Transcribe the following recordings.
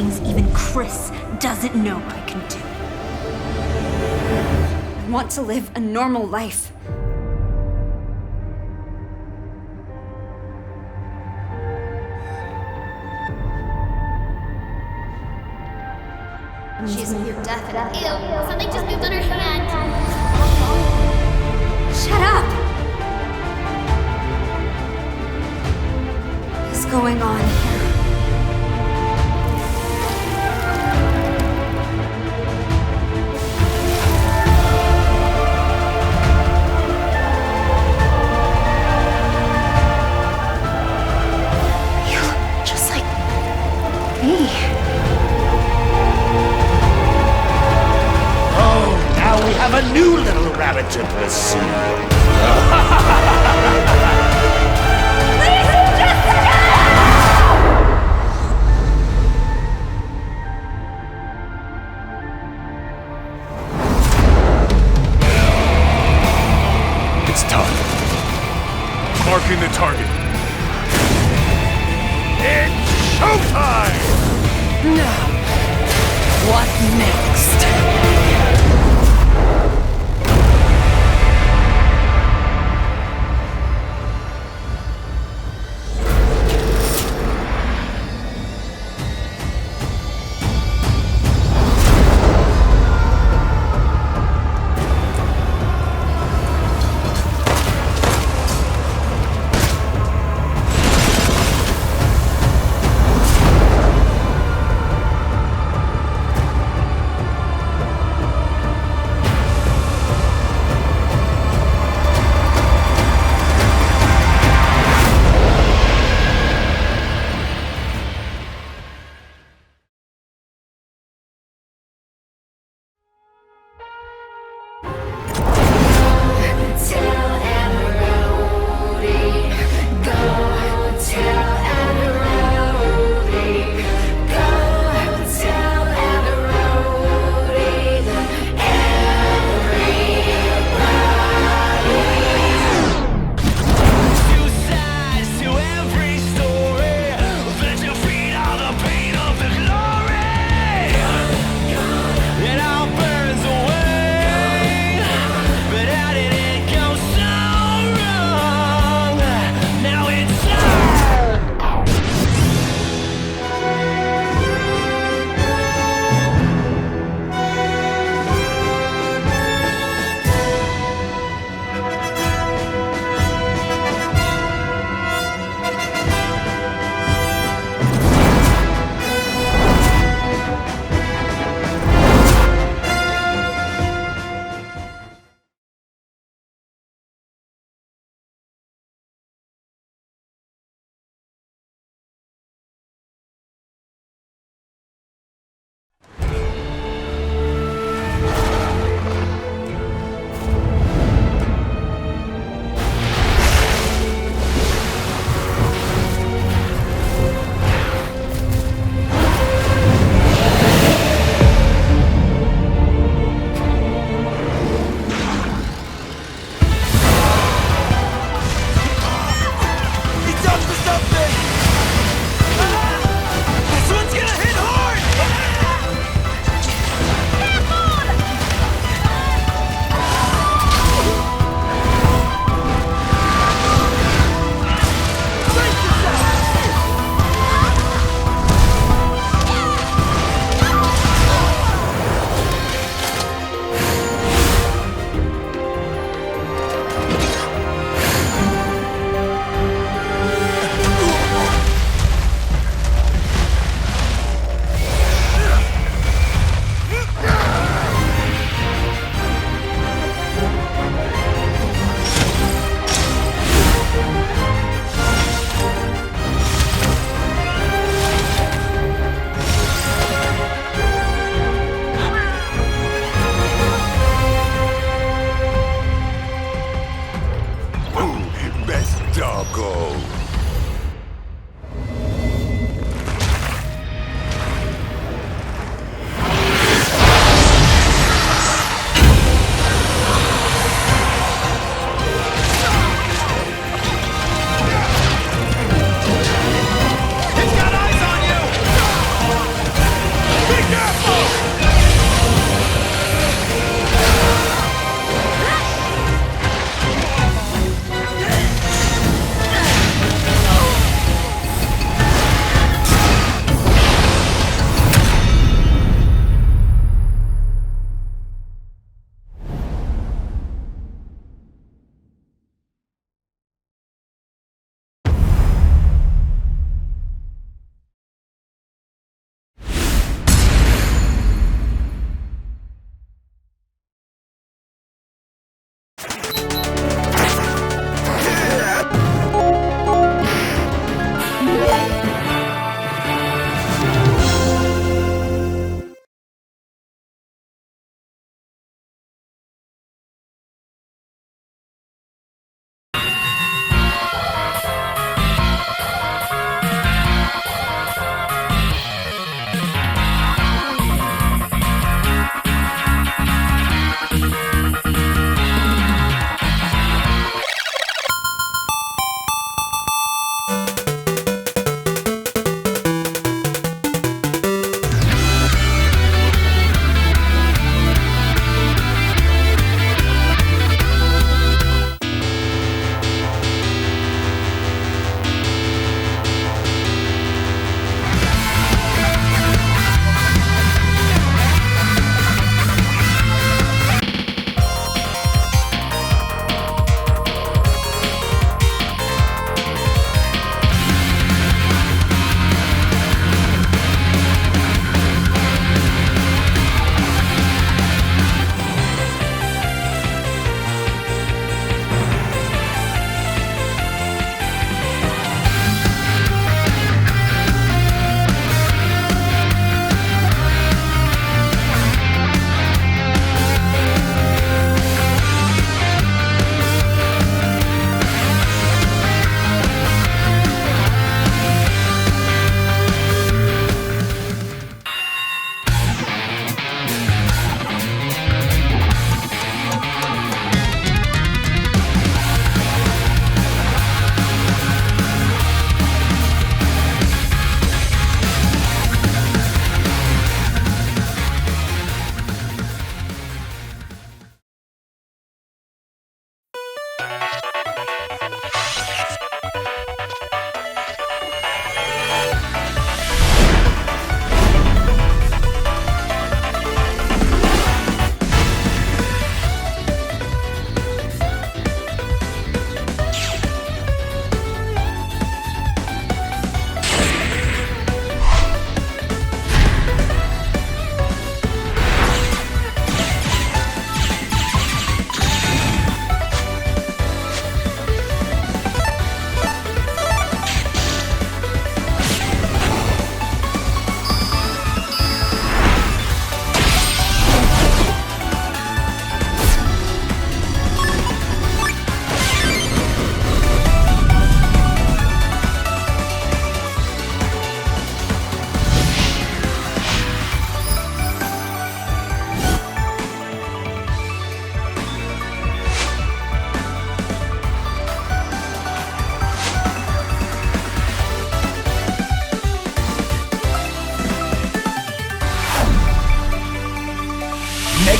things even Chris doesn't know I can do. I want to live a normal life. She's near death and ew, something just moved on her hand. Shut up! What is going on here? You look just like me. Now we have a new little rabbit to pursue. It's time. Marking the target. It's showtime! Now, what next?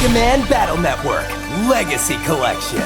Mega Man Battle Network Legacy Collection.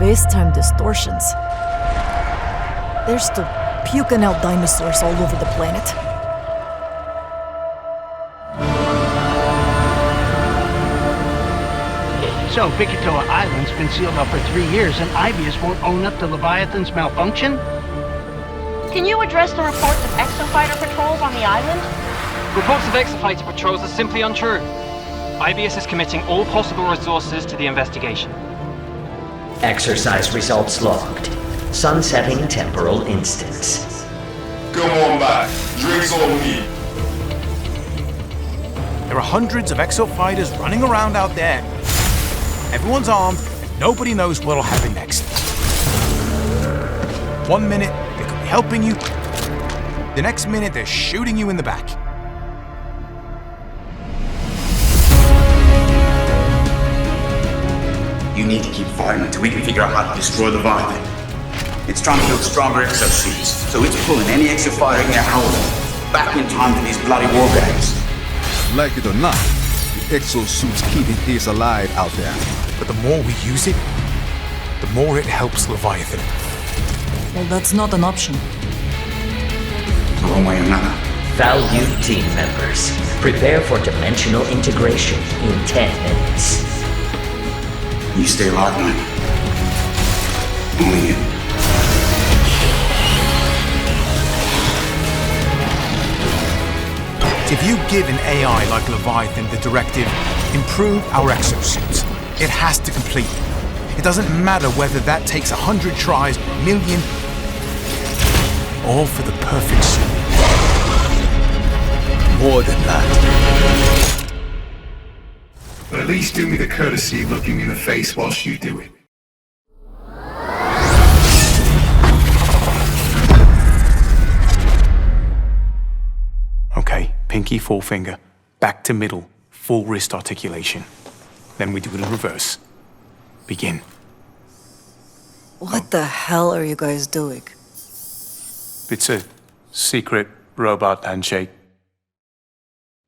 Space-time distortions. There's still puking out dinosaurs all over the planet. So, Bikitoa Island's been sealed up for 3 years, and Ibius won't own up to Leviathan's malfunction? Can you address the reports of exofighter patrols on the island? Reports of exofighter patrols are simply untrue. Ibius is committing all possible resources to the investigation. Exercise results logged. Sunsetting temporal instance. Come on back. Drinks on me. There are hundreds of exofighters running around out there. Everyone's armed, and nobody knows what'll happen next. 1 minute, they could be helping you. The next minute, they're shooting you in the back. You need to keep fighting until we can figure out how to destroy the Leviathan. It's trying to build stronger exosuits, so it's pulling any exofighter in their hold back in time to these bloody war games. Like it or not, the exosuit's keeping Ace alive out there. But the more we use it, the more it helps Leviathan. Well, that's not an option. One way or another. Valued team members, prepare for dimensional integration in 10 minutes. You stay alive, man. Only you. If you give an AI like Leviathan the directive, improve our exosuits, it has to complete it. It doesn't matter whether that takes 100 tries, a million, all for the perfect suit. More than that. But at least do me the courtesy of looking me in the face whilst you do it. Pinky, forefinger, back to middle, full wrist articulation. Then we do it in reverse. Begin. What the hell are you guys doing? It's a secret robot handshake.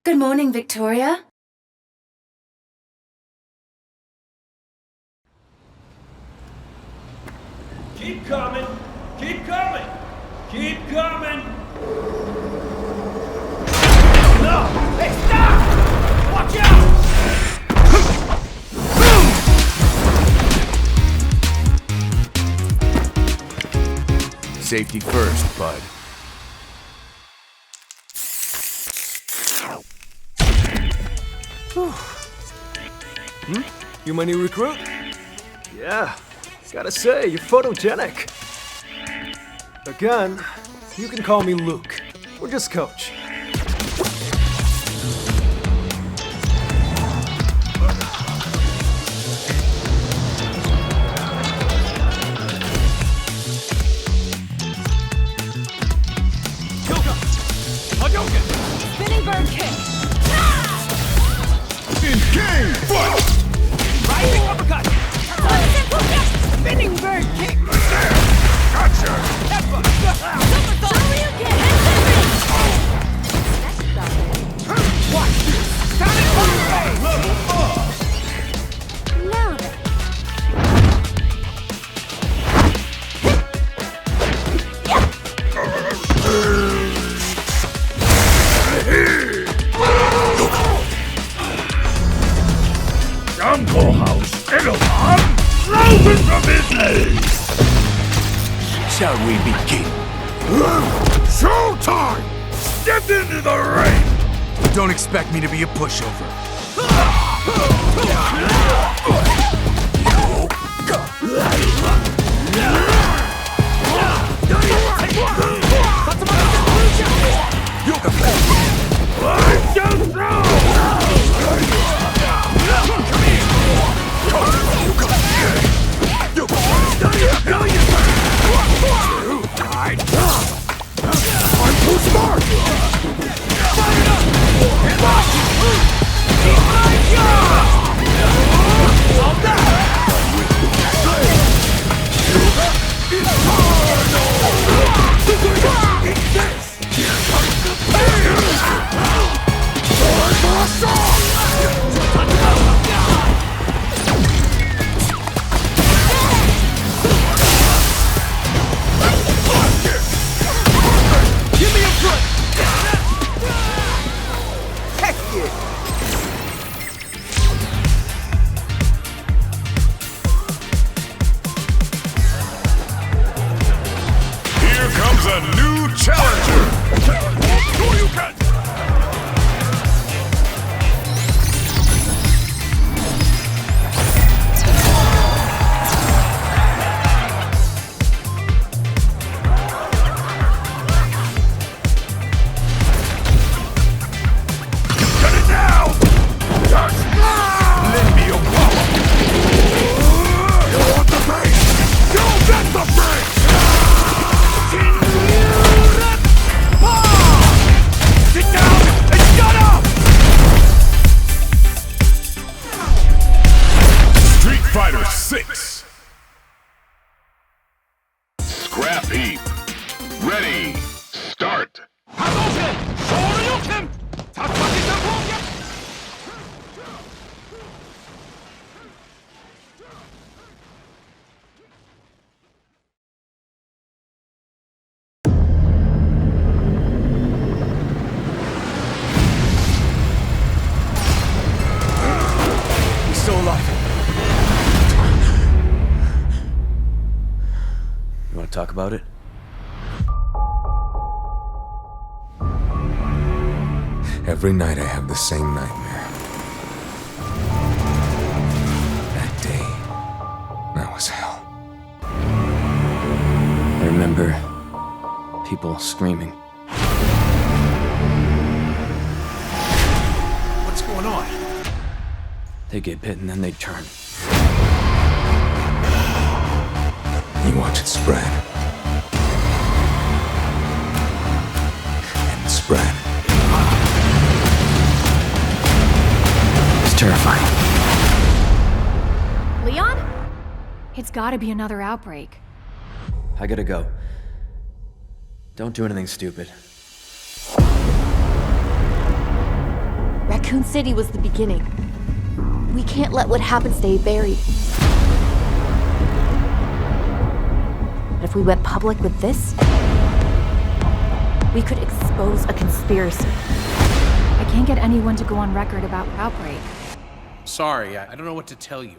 Good morning, Victoria. Keep coming! Keep coming! Keep coming! No! Hey, stop! Watch out! Safety first, bud. You my new recruit? Yeah. Gotta say, you're photogenic. Again, you can call me Luke. Or just Coach. Spinning bird kick. In game, fight! Rising uppercut. Spinning bird kick. Gotcha! Watch this. Sonic boom. Level up! Now then. Jungle House, Edelman, frozen for business! Shall we begin? Showtime! Step into the ring! Don't expect me to be a pushover. I'm so strong! I'm too smart! Here comes a new challenger! Who you got? Cut it down! Lend me your power! You want the base? You'll get the base! Sit down and shut up! Street Fighter 6. Scrap Heap. Ready. Start. He's still alive. You wanna talk about it? Every night I have the same nightmare. That day, that was hell. I remember people screaming. What's going on? They'd get bit and then they'd turn. You watch it spread. And spread. terrifying. Leon? It's gotta be another outbreak. I gotta go. Don't do anything stupid. Raccoon City was the beginning. We can't let what happened stay buried. But if we went public with this, we could expose a conspiracy. I can't get anyone to go on record about outbreak. Sorry, I don't know what to tell you.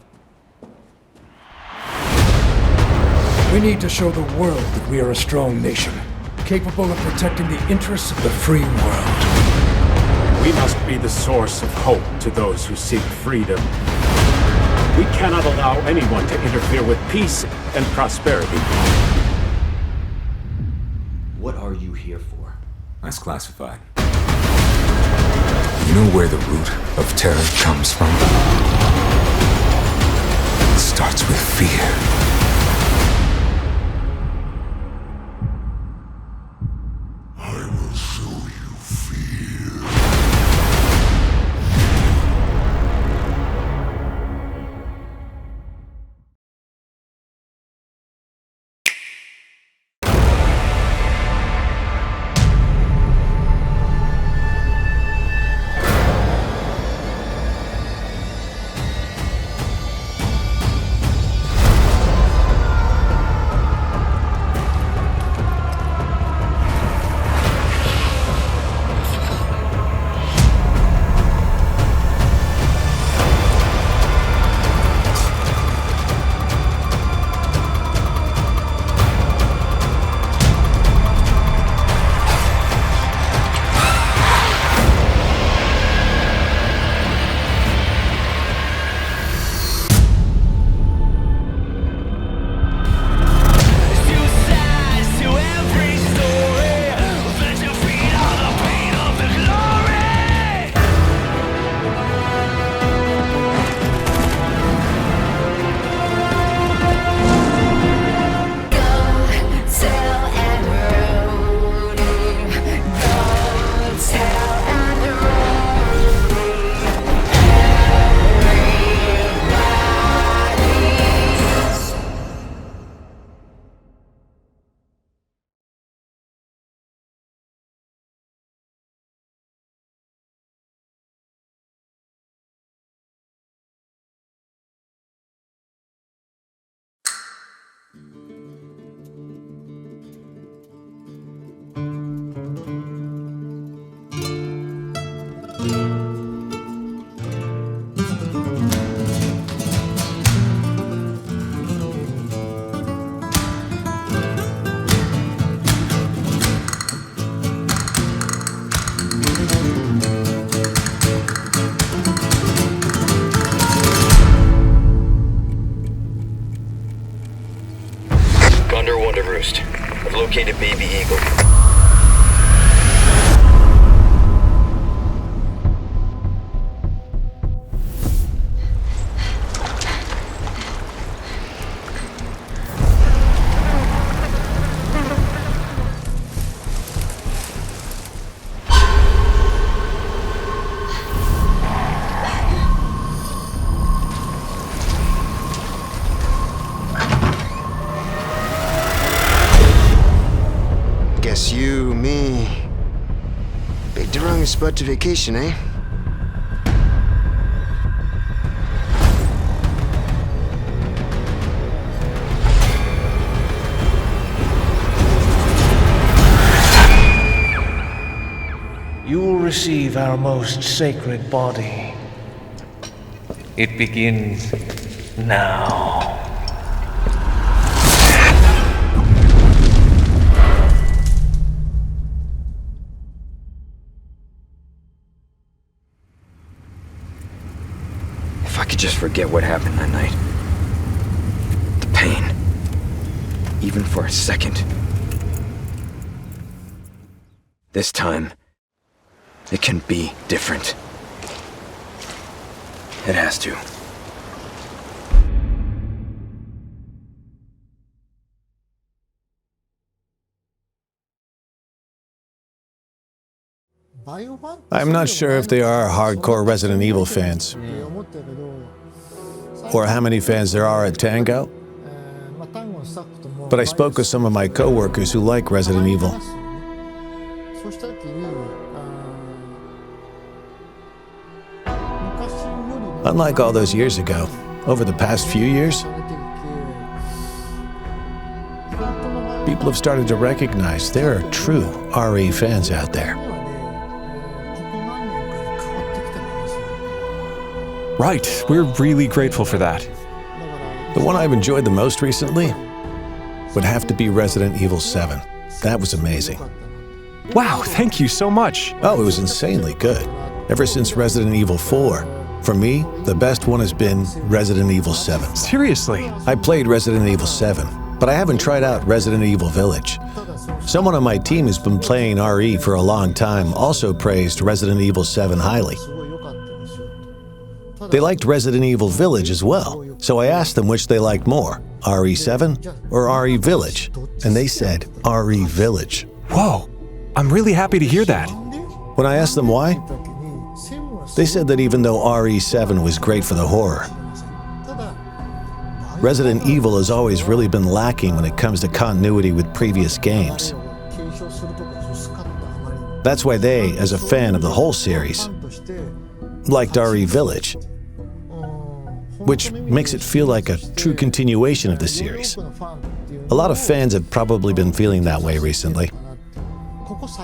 We need to show the world that we are a strong nation, capable of protecting the interests of the free world. We must be the source of hope to those who seek freedom. We cannot allow anyone to interfere with peace and prosperity. What are you here for? That's classified. You know where the root of terror comes from? It starts with fear. I've located Baby Eagle. Guess you, me, picked the wrong spot to vacation, eh? You will receive our most sacred body. It begins now. If I could just forget what happened that night. The pain. Even for a second. This time, it can be different. It has to. I'm not sure if they are hardcore Resident Evil fans, or how many fans there are at Tango, but I spoke with some of my co-workers who like Resident Evil. Unlike all those years ago, over the past few years, people have started to recognize there are true RE fans out there. Right, we're really grateful for that. The one I've enjoyed the most recently would have to be Resident Evil 7. That was amazing. Wow, thank you so much. Oh, it was insanely good. Ever since Resident Evil 4, for me, the best one has been Resident Evil 7. Seriously? I played Resident Evil 7, but I haven't tried out Resident Evil Village. Someone on my team who's been playing RE for a long time also praised Resident Evil 7 highly. They liked Resident Evil Village as well, so I asked them which they liked more, RE7 or RE Village, and they said RE Village. Whoa, I'm really happy to hear that. When I asked them why, they said that even though RE7 was great for the horror, Resident Evil has always really been lacking when it comes to continuity with previous games. That's why they, as a fan of the whole series, liked RE Village, which makes it feel like a true continuation of the series. A lot of fans have probably been feeling that way recently.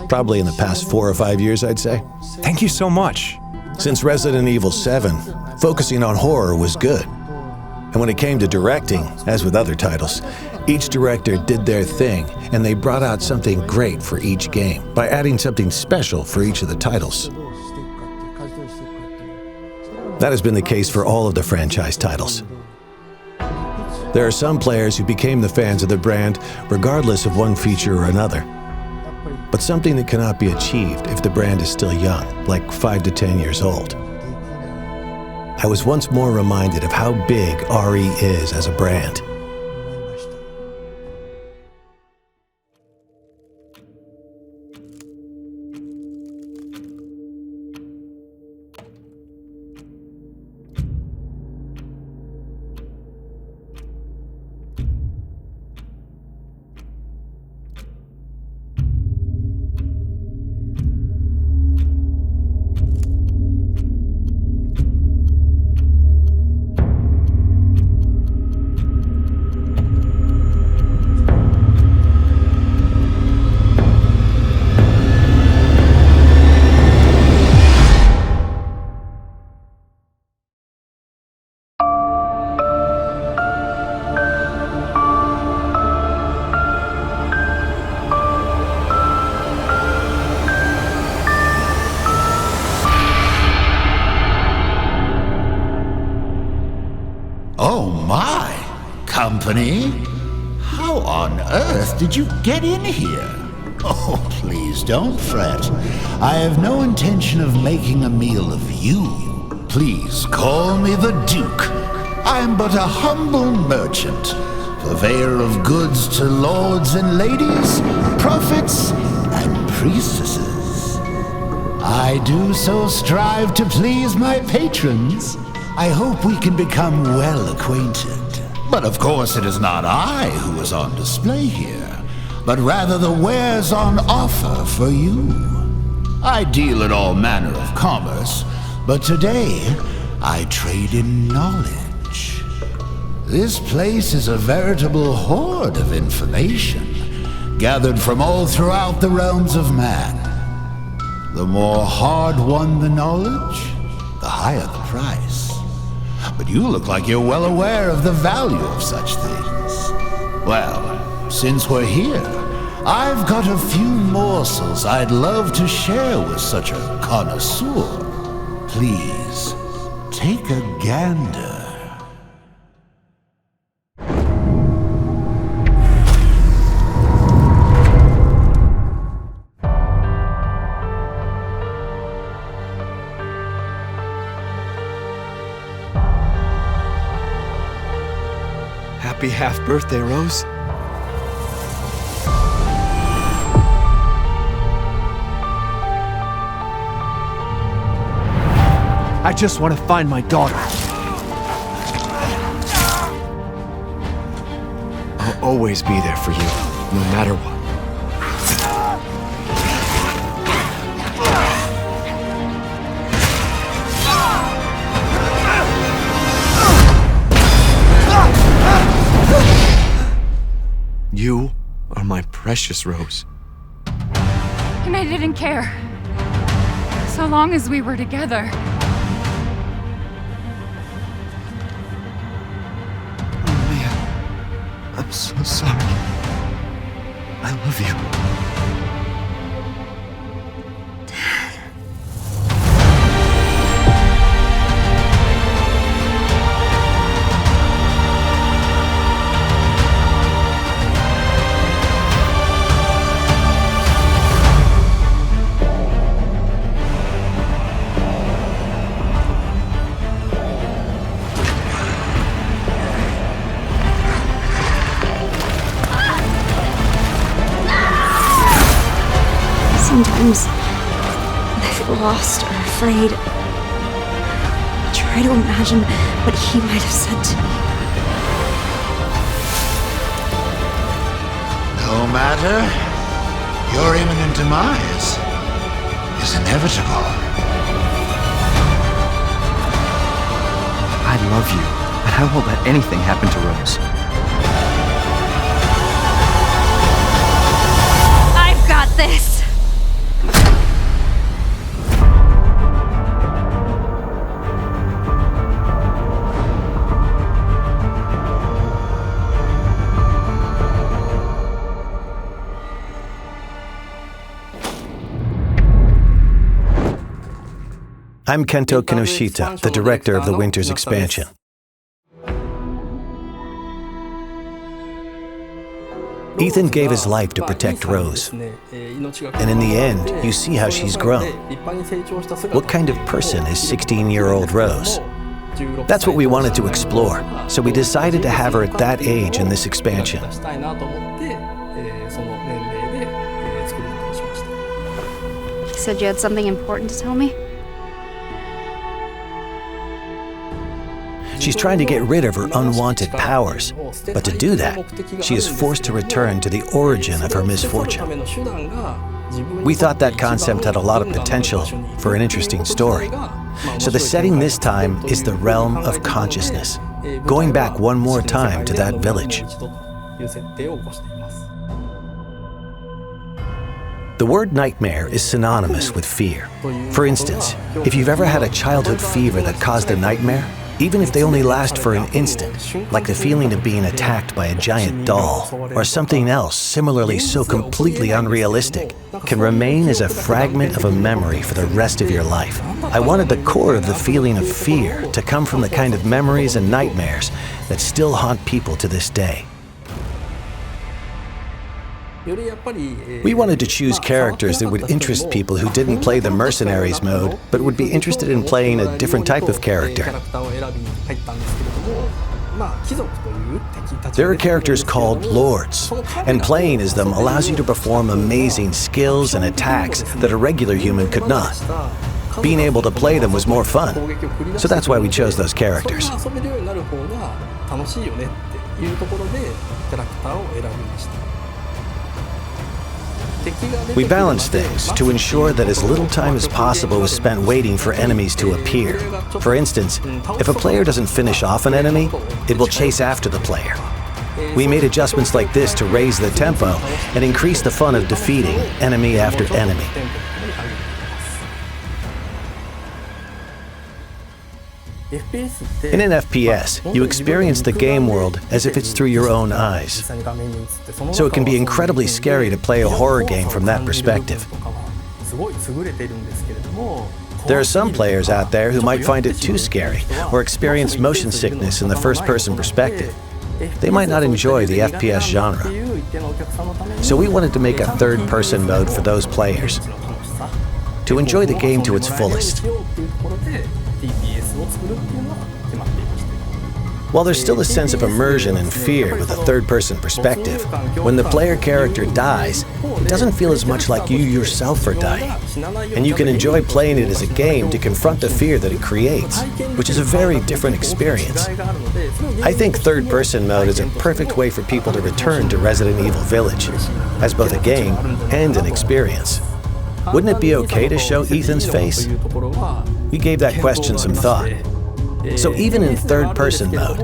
Probably in the past 4 or 5 years, I'd say. Thank you so much. Since Resident Evil 7, focusing on horror was good. And when it came to directing, as with other titles, each director did their thing, and they brought out something great for each game by adding something special for each of the titles. That has been the case for all of the franchise titles. There are some players who became the fans of the brand regardless of one feature or another. But something that cannot be achieved if the brand is still young, like 5 to 10 years old. I was once more reminded of how big RE is as a brand. Oh my! Company? How on earth did you get in here? Oh, please don't fret. I have no intention of making a meal of you. Please call me the Duke. I am but a humble merchant, purveyor of goods to lords and ladies, prophets and priestesses. I do so strive to please my patrons. I hope we can become well acquainted. But of course it is not I who is on display here, but rather the wares on offer for you. I deal in all manner of commerce, but today I trade in knowledge. This place is a veritable hoard of information, gathered from all throughout the realms of man. The more hard-won the knowledge, the higher the price. But you look like you're well aware of the value of such things. Well, since we're here, I've got a few morsels I'd love to share with such a connoisseur. Please, take a gander. Happy half-birthday, Rose. I just want to find my daughter. I'll always be there for you, no matter what. You are my precious Rose. And I didn't care. So long as we were together. Oh man, I'm so sorry. I love you. Sometimes, when I feel lost or afraid, I try to imagine what he might have said to me. No matter, your imminent demise is inevitable. I love you, and I won't let anything happen to Rose. I've got this! I'm Kento Kinoshita, the director of the Winter's expansion. Ethan gave his life to protect Rose. And in the end, you see how she's grown. What kind of person is 16-year-old Rose? That's what we wanted to explore, so we decided to have her at that age in this expansion. He said you had something important to tell me? She's trying to get rid of her unwanted powers, but to do that, she is forced to return to the origin of her misfortune. We thought that concept had a lot of potential for an interesting story. So the setting this time is the realm of consciousness, going back one more time to that village. The word nightmare is synonymous with fear. For instance, if you've ever had a childhood fever that caused a nightmare, even if they only last for an instant, like the feeling of being attacked by a giant doll, or something else similarly so completely unrealistic, can remain as a fragment of a memory for the rest of your life. I wanted the core of the feeling of fear to come from the kind of memories and nightmares that still haunt people to this day. We wanted to choose characters that would interest people who didn't play the Mercenaries mode, but would be interested in playing a different type of character. There are characters called Lords, and playing as them allows you to perform amazing skills and attacks that a regular human could not. Being able to play them was more fun, so that's why we chose those characters. We balanced things to ensure that as little time as possible was spent waiting for enemies to appear. For instance, if a player doesn't finish off an enemy, it will chase after the player. We made adjustments like this to raise the tempo and increase the fun of defeating enemy after enemy. In an FPS, you experience the game world as if it's through your own eyes. So it can be incredibly scary to play a horror game from that perspective. There are some players out there who might find it too scary or experience motion sickness in the first-person perspective. They might not enjoy the FPS genre. So we wanted to make a third-person mode for those players, to enjoy the game to its fullest. While there's still a sense of immersion and fear with a third-person perspective, when the player character dies, it doesn't feel as much like you yourself are dying. And you can enjoy playing it as a game to confront the fear that it creates, which is a very different experience. I think third-person mode is a perfect way for people to return to Resident Evil Village, as both a game and an experience. Wouldn't it be okay to show Ethan's face? We gave that question some thought. So even in third-person mode,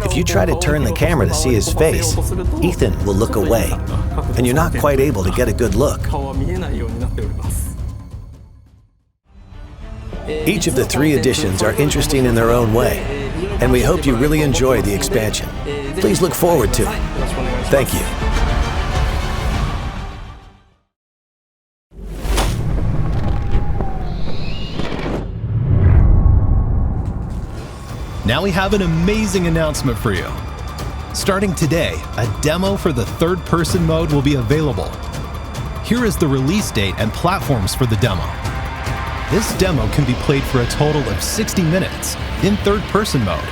if you try to turn the camera to see his face, Ethan will look away, and you're not quite able to get a good look. Each of the 3 editions are interesting in their own way, and we hope you really enjoy the expansion. Please look forward to it. Thank you. Now we have an amazing announcement for you. Starting today, a demo for the third-person mode will be available. Here is the release date and platforms for the demo. This demo can be played for a total of 60 minutes in third-person mode,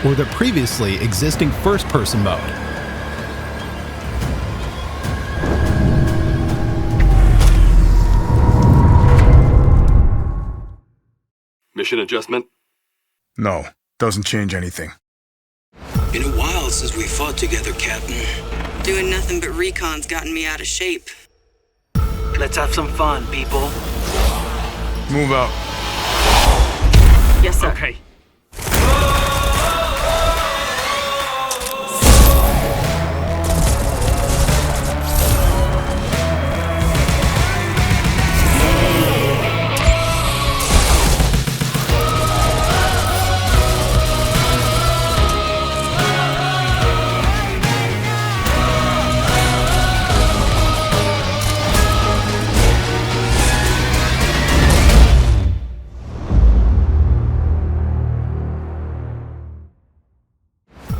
or the previously existing first-person mode. Mission adjustment? No. Doesn't change anything. Been a while since we fought together, Captain. Doing nothing but recon's gotten me out of shape. Let's have some fun, people. Move out. Yes, sir. Okay.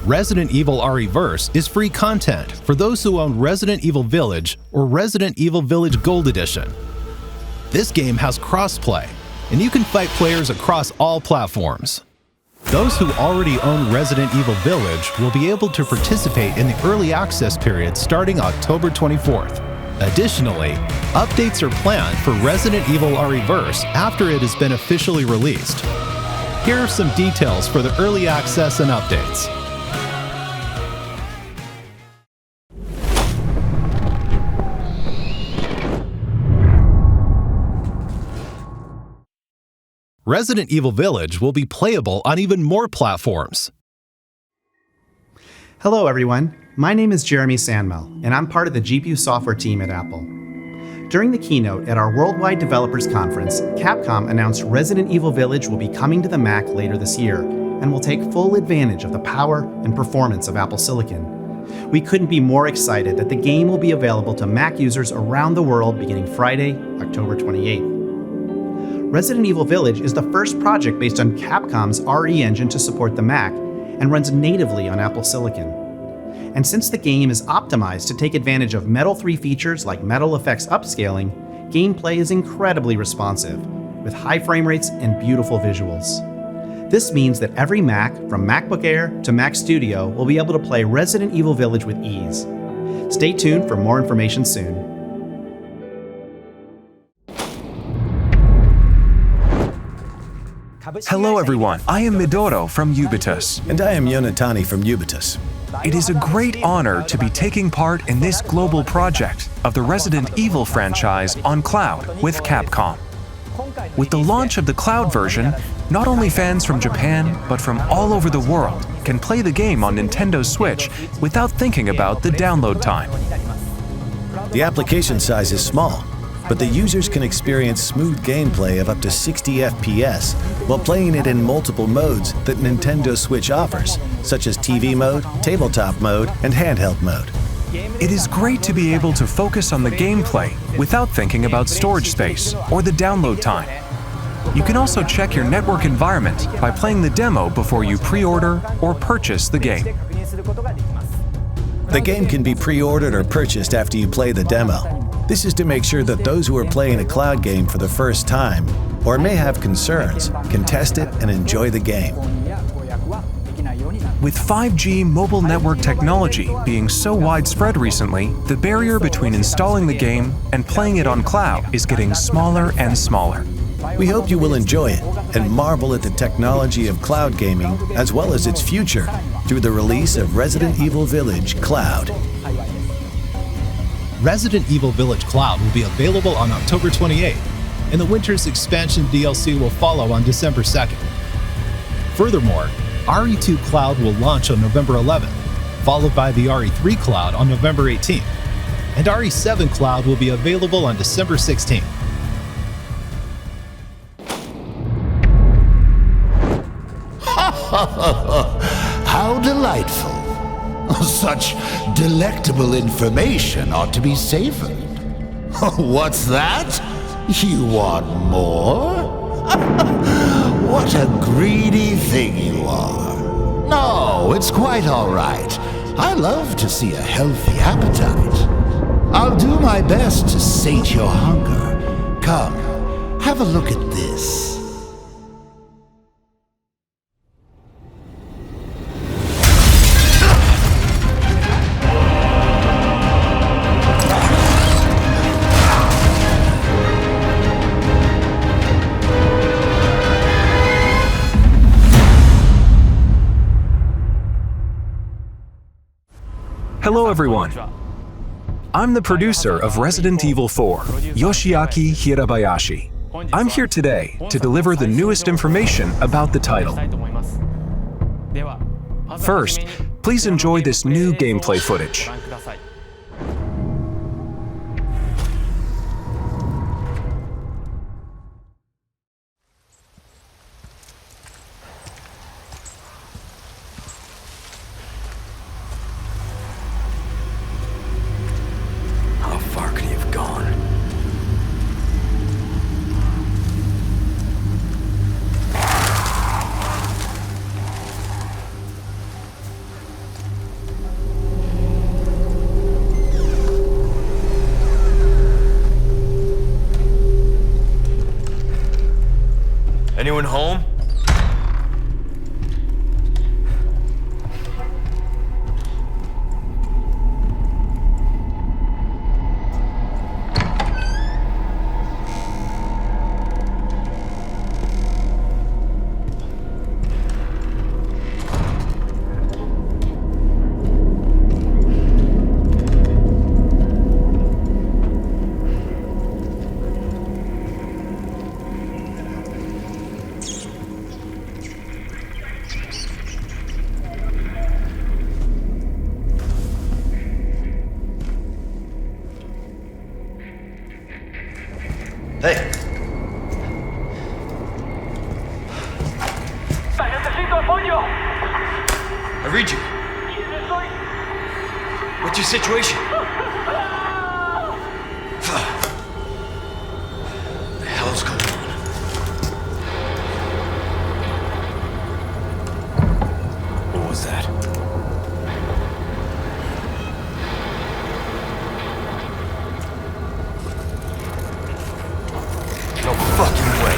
Resident Evil RE-Verse is free content for those who own Resident Evil Village or Resident Evil Village Gold Edition. This game has crossplay, and you can fight players across all platforms. Those who already own Resident Evil Village will be able to participate in the early access period starting October 24th. Additionally, updates are planned for Resident Evil RE-Verse after it has been officially released. Here are some details for the early access and updates. Resident Evil Village will be playable on even more platforms. Hello everyone, my name is Jeremy Sandmel, and I'm part of the GPU software team at Apple. During the keynote at our Worldwide Developers Conference, Capcom announced Resident Evil Village will be coming to the Mac later this year, and will take full advantage of the power and performance of Apple Silicon. We couldn't be more excited that the game will be available to Mac users around the world beginning Friday, October 28th. Resident Evil Village is the first project based on Capcom's RE engine to support the Mac, and runs natively on Apple Silicon. And since the game is optimized to take advantage of Metal 3 features like Metal Effects upscaling, gameplay is incredibly responsive, with high frame rates and beautiful visuals. This means that every Mac, from MacBook Air to Mac Studio, will be able to play Resident Evil Village with ease. Stay tuned for more information soon. Hello everyone, I am Midoro from Ubitus. And I am Yonatani from Ubitus. It is a great honor to be taking part in this global project of the Resident Evil franchise on cloud with Capcom. With the launch of the cloud version, not only fans from Japan, but from all over the world can play the game on Nintendo Switch without thinking about the download time. The application size is small, but the users can experience smooth gameplay of up to 60 FPS while playing it in multiple modes that Nintendo Switch offers, such as TV mode, tabletop mode, and handheld mode. It is great to be able to focus on the gameplay without thinking about storage space or the download time. You can also check your network environment by playing the demo before you pre-order or purchase the game. The game can be pre-ordered or purchased after you play the demo. This is to make sure that those who are playing a cloud game for the first time, or may have concerns, can test it and enjoy the game. With 5G mobile network technology being so widespread recently, the barrier between installing the game and playing it on cloud is getting smaller and smaller. We hope you will enjoy it and marvel at the technology of cloud gaming as well as its future through the release of Resident Evil Village Cloud. Resident Evil Village Cloud will be available on October 28th, and the Winter's Expansion DLC will follow on December 2nd. Furthermore, RE2 Cloud will launch on November 11th, followed by the RE3 Cloud on November 18th, and RE7 Cloud will be available on December 16th. How delightful. Such delectable information ought to be savored. What's that? You want more? What a greedy thing you are. No, it's quite all right. I love to see a healthy appetite. I'll do my best to sate your hunger. Come, have a look at this. Hello everyone. I'm the producer of Resident Evil 4, Yoshiaki Hirabayashi. I'm here today to deliver the newest information about the title. First, please enjoy this new gameplay footage. Anyone home? Hey! I read you. What's your situation? What the hell's going on? What was that? No fucking way.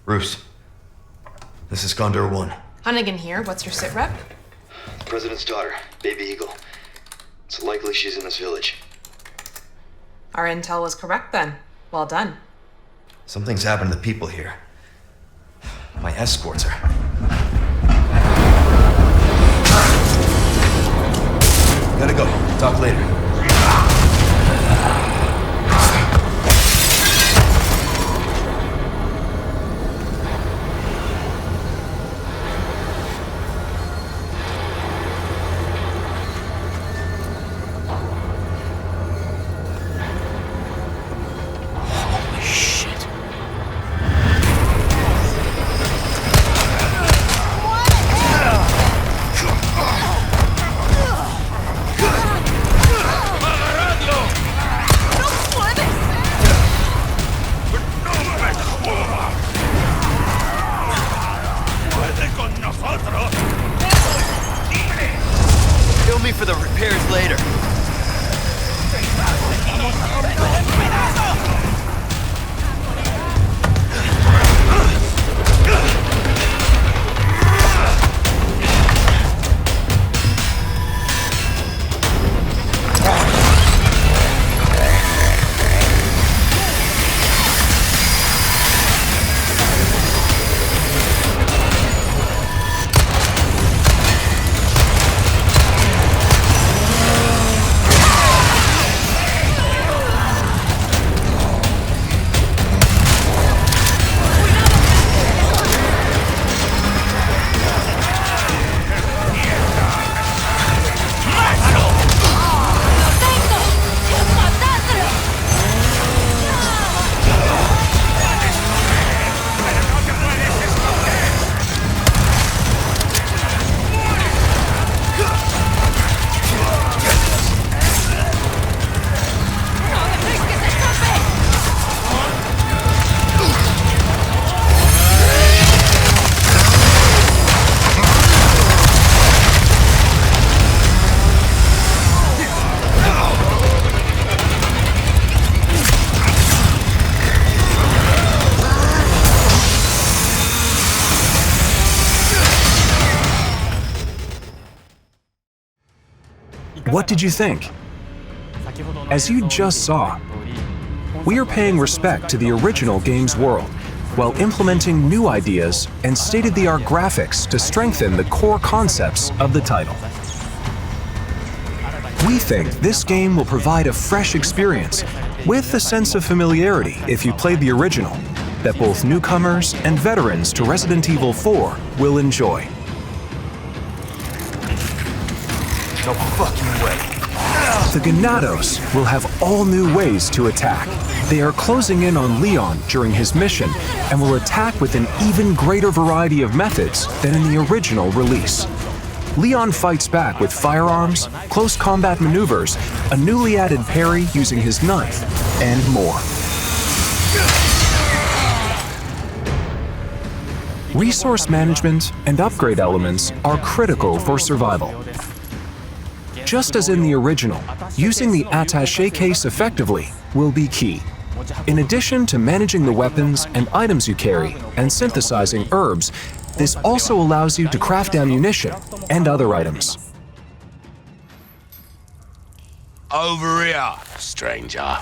Bruce, this is Condor 1. Hunnigan here. What's your sit rep? The President's daughter, Baby Eagle. It's likely she's in this village. Our intel was correct then. Well done. Something's happened to the people here. My escorts are... Gotta go. Talk later. for the repairs later. What did you think? As you just saw, we are paying respect to the original game's world while implementing new ideas and state-of-the-art graphics to strengthen the core concepts of the title. We think this game will provide a fresh experience with a sense of familiarity if you played the original that both newcomers and veterans to Resident Evil 4 will enjoy. No fucking way. The Ganados will have all new ways to attack. They are closing in on Leon during his mission and will attack with an even greater variety of methods than in the original release. Leon fights back with firearms, close combat maneuvers, a newly added parry using his knife, and more. Resource management and upgrade elements are critical for survival. Just as in the original, using the attaché case effectively will be key. In addition to managing the weapons and items you carry and synthesizing herbs, this also allows you to craft ammunition and other items. Over here, stranger.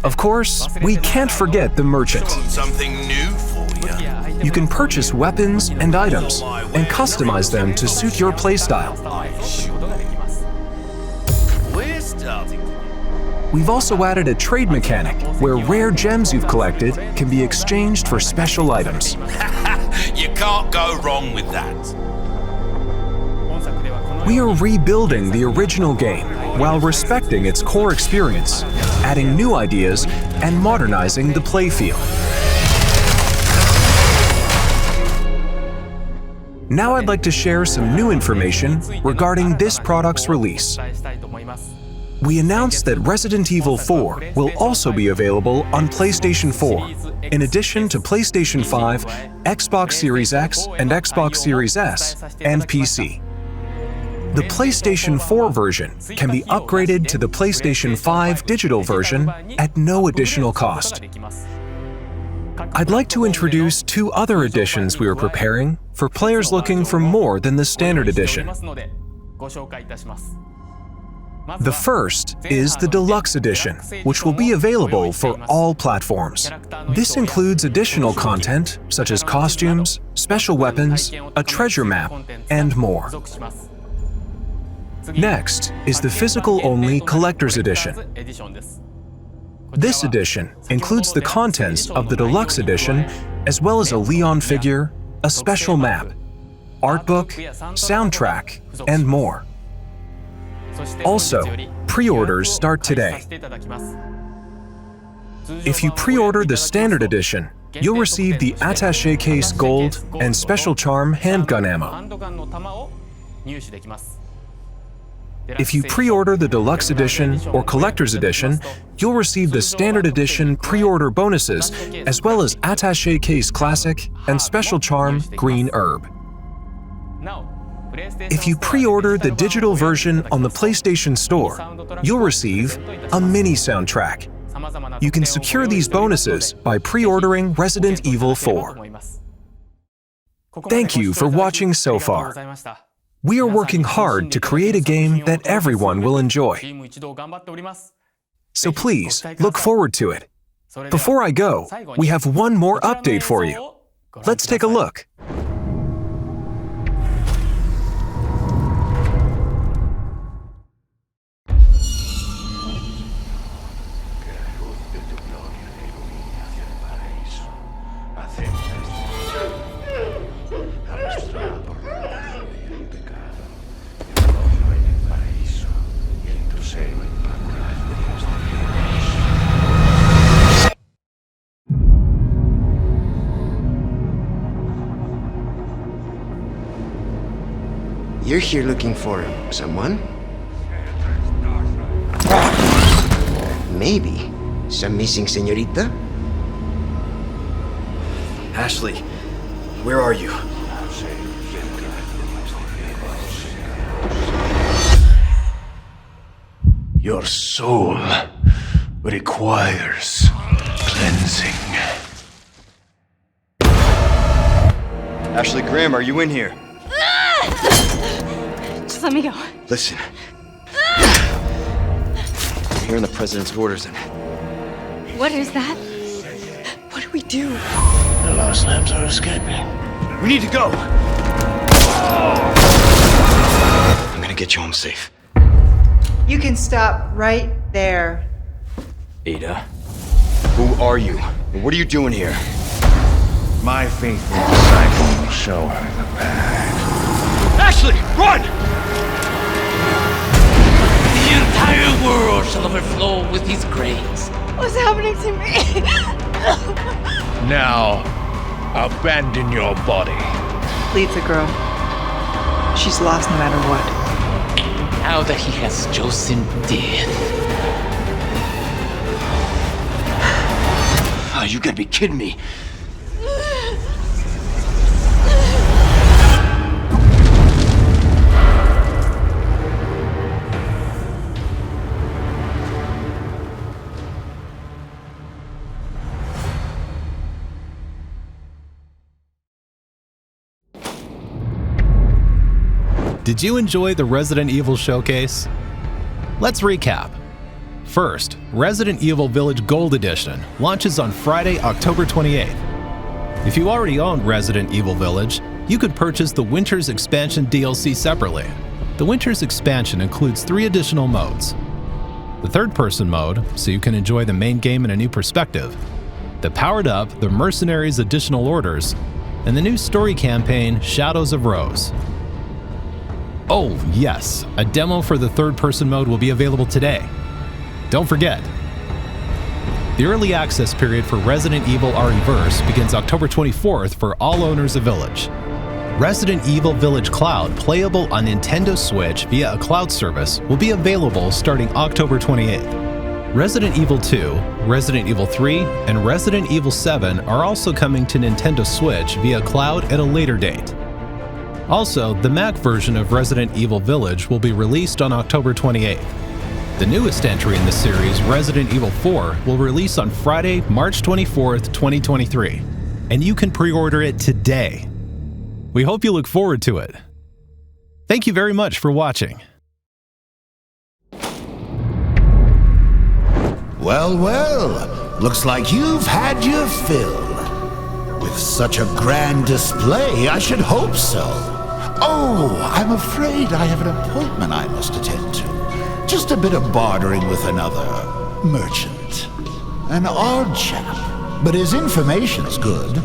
Of course, we can't forget the merchant. Something new for you. You can purchase weapons and items and customize them to suit your playstyle. We've also added a trade mechanic where rare gems you've collected can be exchanged for special items. You can't go wrong with that. We are rebuilding the original game while respecting its core experience, adding new ideas, and modernizing the playfield. Now I'd like to share some new information regarding this product's release. We announced that Resident Evil 4 will also be available on PlayStation 4, in addition to PlayStation 5, Xbox Series X and Xbox Series S, and PC. The PlayStation 4 version can be upgraded to the PlayStation 5 digital version at no additional cost. I'd like to introduce two other editions we are preparing for players looking for more than the standard edition. The first is the Deluxe Edition, which will be available for all platforms. This includes additional content such as costumes, special weapons, a treasure map, and more. Next is the physical-only Collector's Edition. This edition includes the contents of the Deluxe Edition, as well as a Leon figure, a special map, art book, soundtrack, and more. Also, pre-orders start today. If you pre-order the Standard Edition, you'll receive the Attaché Case Gold and Special Charm handgun ammo. If you pre-order the Deluxe Edition or Collector's Edition, you'll receive the Standard Edition pre-order bonuses, as well as Attaché Case Classic and Special Charm Green Herb. If you pre-order the digital version on the PlayStation Store, you'll receive a mini soundtrack. You can secure these bonuses by pre-ordering Resident Evil 4. Thank you for watching so far. We are working hard to create a game that everyone will enjoy. So please, look forward to it. Before I go, we have one more update for you. Let's take a look. You're here looking for someone? Maybe. Some missing señorita? Ashley, where are you? Your soul requires cleansing. Ashley Graham, are you in here? Just let me go. Listen. I'm hearing the President's orders and... What is that? What do we do? The Lost Lambs are escaping. We need to go! I'm gonna get you home safe. You can stop right there. Ada, who are you? And what are you doing here? My faithful disciple will show her the path. Ashley, run! The entire world shall overflow with his grace. What's happening to me? Now, abandon your body. Leave the girl. She's lost no matter what. Now that he has chosen death. Oh, you gotta be kidding me. Did you enjoy the Resident Evil showcase? Let's recap. First, Resident Evil Village Gold Edition launches on Friday, October 28th. If you already own Resident Evil Village, you could purchase the Winter's Expansion DLC separately. The Winter's Expansion includes 3 additional modes. The third-person mode, so you can enjoy the main game in a new perspective. The Powered Up, the Mercenaries Additional Orders, and the new story campaign, Shadows of Rose. Oh, yes, a demo for the third-person mode will be available today. Don't forget, the early access period for Resident Evil ReVerse begins October 24th for all owners of Village. Resident Evil Village Cloud, playable on Nintendo Switch via a cloud service, will be available starting October 28th. Resident Evil 2, Resident Evil 3, and Resident Evil 7 are also coming to Nintendo Switch via cloud at a later date. Also, the Mac version of Resident Evil Village will be released on October 28th. The newest entry in the series, Resident Evil 4, will release on Friday, March 24th, 2023, and you can pre-order it today. We hope you look forward to it. Thank you very much for watching. Well, well, looks like you've had your fill. With such a grand display, I should hope so. Oh, I'm afraid I have an appointment I must attend to. Just a bit of bartering with another merchant. An odd chap, but his information's good.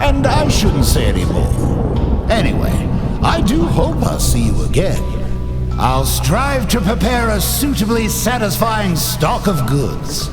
And I shouldn't say any more. Anyway, I do hope I'll see you again. I'll strive to prepare a suitably satisfying stock of goods.